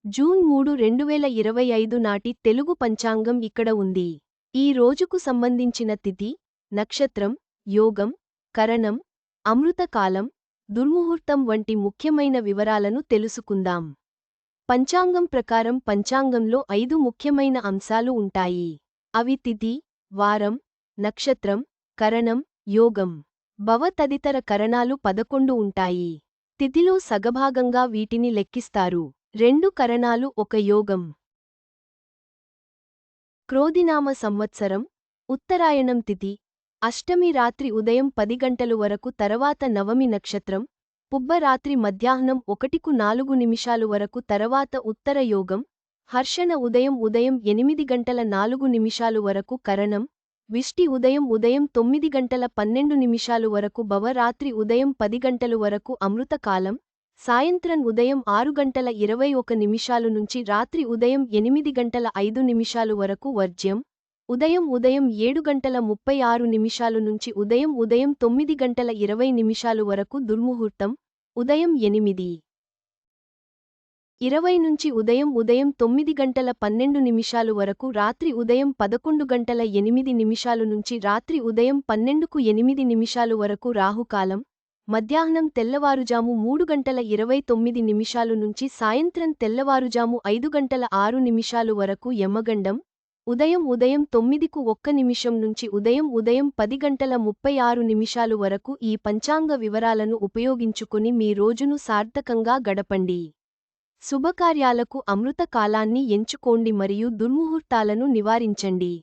June 3, 2025 నాటి తెలుగు పంచాంగం ఇక్కడ ఉంది. ఈ రోజుకు సంబంధించిన తిథి, నక్షత్రం, యోగం, కరణం, అమృతకాలం, దుర్ముహూర్తం వంటి ముఖ్యమైన వివరాలను తెలుసుకుందాం. పంచాంగం ప్రకారం పంచాంగంలో 5 ముఖ్యమైన అంశాలు ఉంటాయి. అవి తిథి, వారం, నక్షత్రం, కరణం, యోగం. భవ తదితర కరణాలు 11 ఉంటాయి. తిథిలో సగభాగంగా వీటిని లెక్కిస్తారు. 2 కరణాలు ఒక యోగం. క్రోధినామ సంవత్సరం, ఉత్తరాయణం తిథి, అష్టమి రాత్రి ఉదయం 10 గంటలు వరకు తరవాత నవమి నక్షత్రం, పుబ్బ రాత్రి మధ్యాహ్నం 1:04 నిమిషాలు వరకు తరవాత ఉత్తర యోగం, హర్షణ ఉదయం 8 గంటల 4 నిమిషాలు వరకు కరణం, విష్టి ఉదయం 9 గంటల 12 నిమిషాలు వరకు భవ రాత్రి ఉదయం 10 గంటలు వరకు అమృతకాలం, సాయంత్రం ఉదయం 6 గంటల 21 నిమిషాలు నుంచి రాత్రి ఉదయం 8 గంటల 5 నిమిషాలు వరకు వర్జ్యం, ఉదయం 7 గంటల 36 నిమిషాలు నుంచి ఉదయం 9 గంటల 20 నిమిషాలు వరకు దుర్ముహూర్తం, ఉదయం 8:20 నుంచి ఉదయం 9 గంటల 12 నిమిషాలు వరకు రాత్రి ఉదయం 11 గంటల 8 నిమిషాలు నుంచి రాత్రి ఉదయం 12:08 నిమిషాలు వరకు రాహుకాలం, మధ్యాహ్నం తెల్లవారుజాము 3 గంటల 29 నిమిషాలు నుంచి సాయంత్రం తెల్లవారుజాము 5 గంటల 6 నిమిషాలు వరకు యమగండం, ఉదయం 9:01 నిమిషం నుంచి ఉదయం 10 గంటల 36 నిమిషాలు వరకు ఈ పంచాంగ వివరాలను ఉపయోగించుకుని మీ రోజును సార్థకంగా గడపండి. శుభకార్యాలకు అమృత కాలాన్ని ఎంచుకోండి మరియు దుర్ముహూర్తాలను నివారించండి.